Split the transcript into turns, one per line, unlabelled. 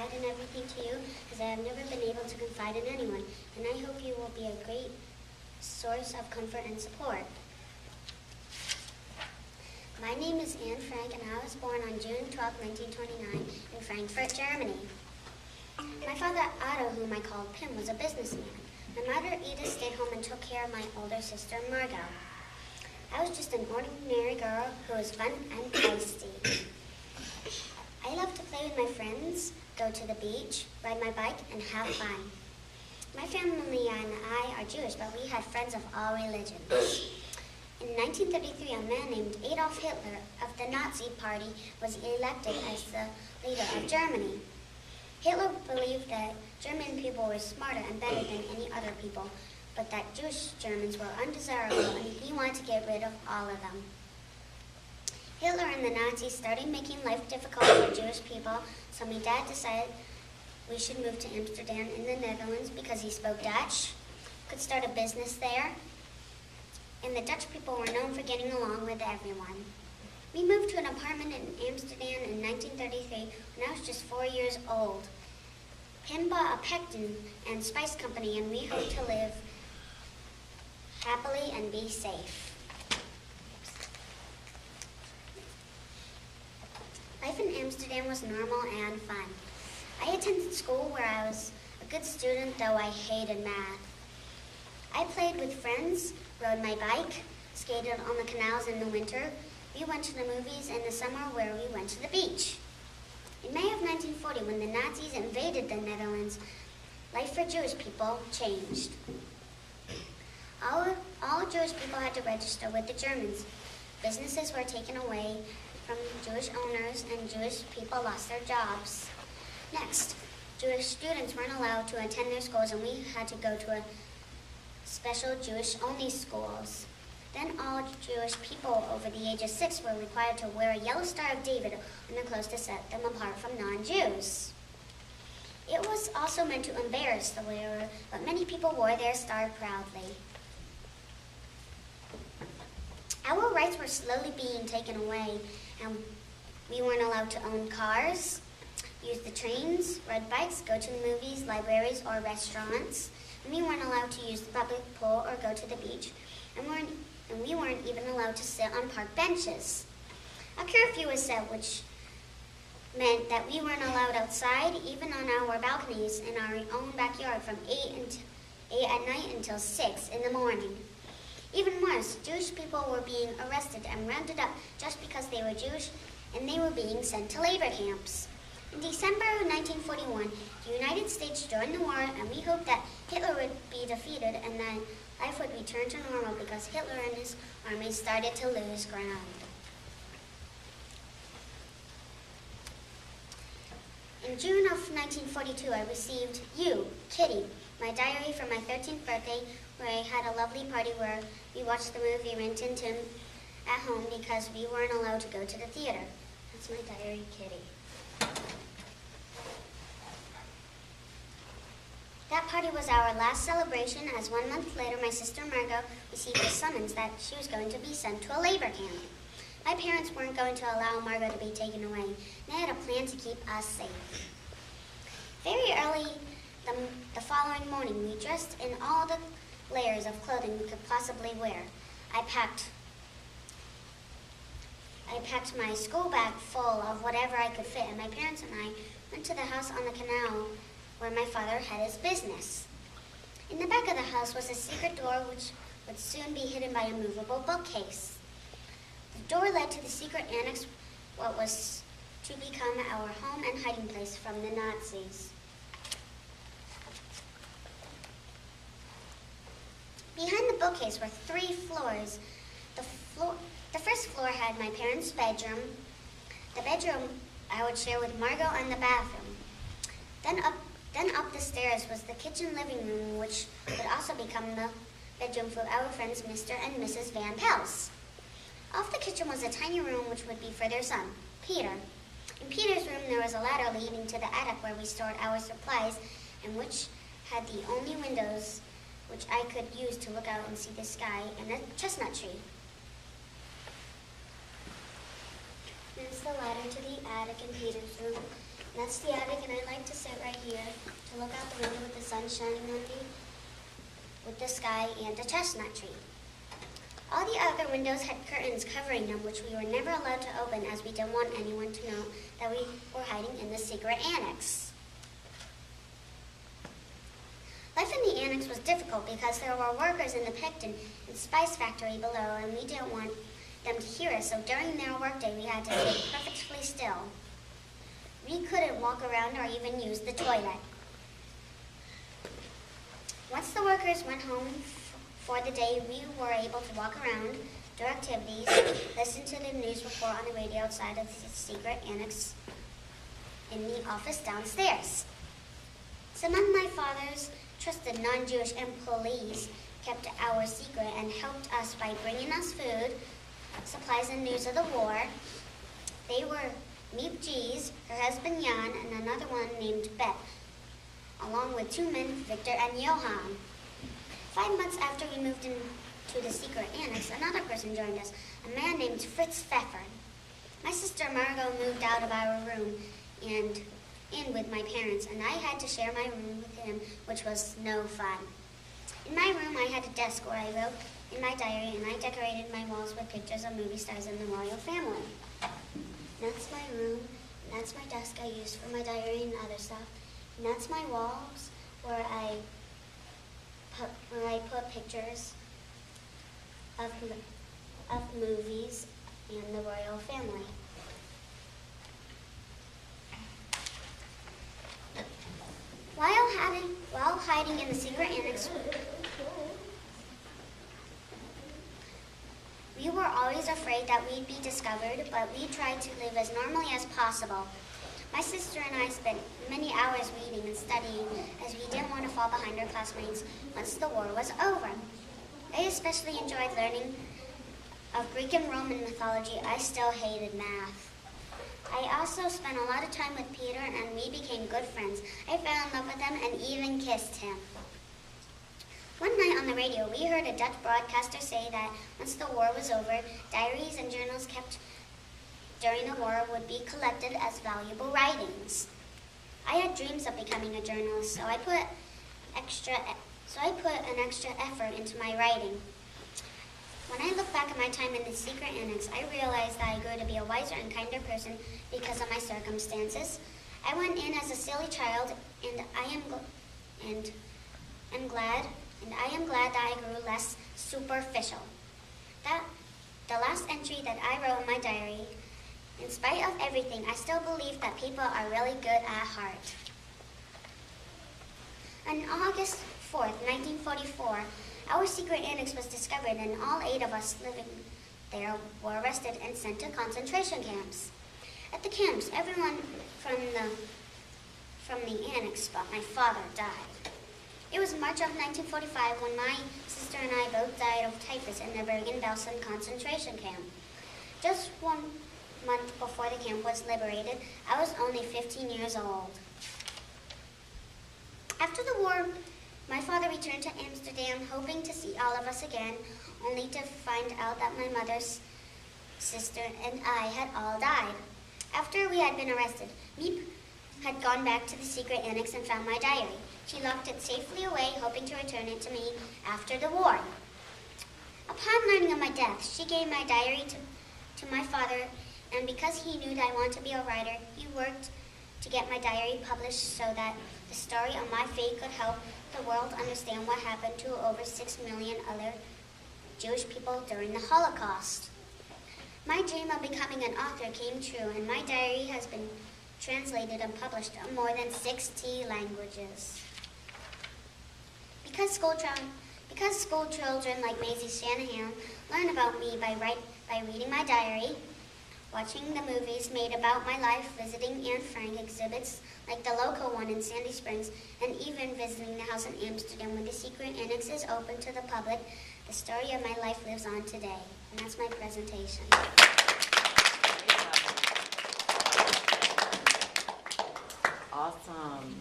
confide in everything to you, as I have never been able to confide in anyone, and I hope you will be a great source of comfort and support. My name is Anne Frank, and I was born on June 12, 1929, in Frankfurt, Germany. My father, Otto, whom I called Pim, was a businessman. My mother, Edith, stayed home and took care of my older sister, Margot. I was just an ordinary girl who was fun and feisty. I loved to play with my friends, go to the beach, ride my bike, and have fun. My family and I are Jewish, but we had friends of all religions. In 1933, a man named Adolf Hitler of the Nazi Party was elected as the leader of Germany. Hitler believed that German people were smarter and better than any other people, but that Jewish Germans were undesirable, and he wanted to get rid of all of them. Hitler and the Nazis started making life difficult for Jewish people, so my dad decided we should move to Amsterdam in the Netherlands because he spoke Dutch, could start a business there, and the Dutch people were known for getting along with everyone. We moved to an apartment in Amsterdam in 1933 when I was just 4 years old. Pim bought a pectin and spice company, and we hope to live happily and be safe. Life in Amsterdam was normal and fun. I attended school where I was a good student, though I hated math. I played with friends, rode my bike, skated on the canals in the winter. We went to the movies in the summer where we went to the beach. In May of 1940, when the Nazis invaded the Netherlands, life for Jewish people changed. All Jewish people had to register with the Germans. Businesses were taken away from Jewish owners, and Jewish people lost their jobs. Next, Jewish students weren't allowed to attend their schools, and we had to go to a special Jewish-only schools. Then all Jewish people over the age of 6 were required to wear a yellow Star of David on their clothes to set them apart from non-Jews. It was also meant to embarrass the wearer, but many people wore their star proudly. Our rights were slowly being taken away, and we weren't allowed to own cars, use the trains, ride bikes, go to the movies, libraries, or restaurants. And we weren't allowed to use the public pool or go to the beach, and we weren't even allowed to sit on park benches. A curfew was set, which meant that we weren't allowed outside, even on our balconies in our own backyard, from 8 at night until 6 in the morning. Even worse, Jewish people were being arrested and rounded up just because they were Jewish, and they were being sent to labor camps. In December of 1941, the United States joined the war, and we hoped that Hitler would be defeated and that life would return to normal because Hitler and his army started to lose ground. In June of 1942, I received You, Kitty, my diary for my 13th birthday, where I had a lovely party where we watched the movie Rin Tin Tin at home because we weren't allowed to go to the theater. That's my diary, Kitty. That party was our last celebration, as 1 month later my sister Margot received a summons that she was going to be sent to a labor camp. My parents weren't going to allow Margot to be taken away. They had a plan to keep us safe. Very early the following morning, we dressed in all the layers of clothing we could possibly wear. I packed my school bag full of whatever I could fit, and my parents and I went to the house on the canal where my father had his business. In the back of the house was a secret door which would soon be hidden by a movable bookcase. The door led to the secret annex, what was to become our home and hiding place from the Nazis. Behind the bookcase were 3 floors. The first floor had my parents' bedroom. The bedroom I would share with Margot, and the bathroom. Then up the stairs was the kitchen living room, which would also become the bedroom for our friends Mr. and Mrs. Van Pels. Off the kitchen was a tiny room which would be for their son, Peter. In Peter's room there was a ladder leading to the attic where we stored our supplies, and which had the only windows which I could use to look out and see the sky and a chestnut tree. There's the ladder to the attic in Peter's room. That's the attic, and I like to sit right here to look out the window with the sun shining on me, with the sky and a chestnut tree. All the other windows had curtains covering them, which we were never allowed to open as we didn't want anyone to know that we were hiding in the secret annex. Life in the annex was difficult because there were workers in the pectin and spice factory below, and we didn't want them to hear us, so during their workday we had to sit perfectly still. We couldn't walk around or even use the toilet. Once the workers went home for the day, we were able to walk around, do activities, listen to the news report on the radio outside of the secret annex in the office downstairs. Some of my father's trusted non-Jewish employees kept our secret and helped us by bringing us food, supplies, and news of the war. They were Meep G's, her husband Jan, and another one named Bet, along with two men, Victor and Johan. 5 months after we moved into the secret annex, another person joined us, a man named Fritz Pfeffer. My sister Margot moved out of our room and in with my parents, and I had to share my room with him, which was no fun. In my room, I had a desk where I wrote in my diary, and I decorated my walls with pictures of movie stars and the royal family. That's my room, and that's my desk I use for my diary and other stuff. And that's my walls where I put pictures of movies and the royal family. While hiding in the secret annex, we were always afraid that we'd be discovered, but we tried to live as normally as possible. My sister and I spent many hours reading and studying as we didn't want to fall behind our classmates once the war was over. I especially enjoyed learning of Greek and Roman mythology. I still hated math. I also spent a lot of time with Peter, and we became good friends. I fell in love with him and even kissed him. One night on the radio, we heard a Dutch broadcaster say that once the war was over, diaries and journals kept during the war would be collected as valuable writings. I had dreams of becoming a journalist, so I put an extra effort into my writing. When I look back at my time in the secret annex, I realized that I grew to be a wiser and kinder person because of my circumstances. I went in as a silly child, and I am glad that I grew less superficial. The last entry that I wrote in my diary, in spite of everything, I still believe that people are really good at heart. On August 4th, 1944, our secret annex was discovered, and all 8 of us living there were arrested and sent to concentration camps. At the camps, everyone from the annex but my father died. It was March of 1945 when my sister and I both died of typhus in the Bergen-Belsen concentration camp. Just 1 month before the camp was liberated, I was only 15 years old. After the war, my father returned to Amsterdam, hoping to see all of us again, only to find out that my mother's sister and I had all died. After we had been arrested, Meep had gone back to the secret annex and found my diary. She locked it safely away, hoping to return it to me after the war. Upon learning of my death, she gave my diary to my father, and because he knew that I wanted to be a writer, he worked to get my diary published so that the story of my fate could help the world understand what happened to over 6 million other Jewish people during the Holocaust. My dream of becoming an author came true, and my diary has been translated and published in more than 60 languages. Because school children like Maisie Shanahan learn about me by reading my diary, watching the movies made about my life, visiting Anne Frank exhibits like the local one in Sandy Springs, and even visiting the house in Amsterdam where the secret annex is open to the public, the story of my life lives on today. And that's my presentation.
Awesome.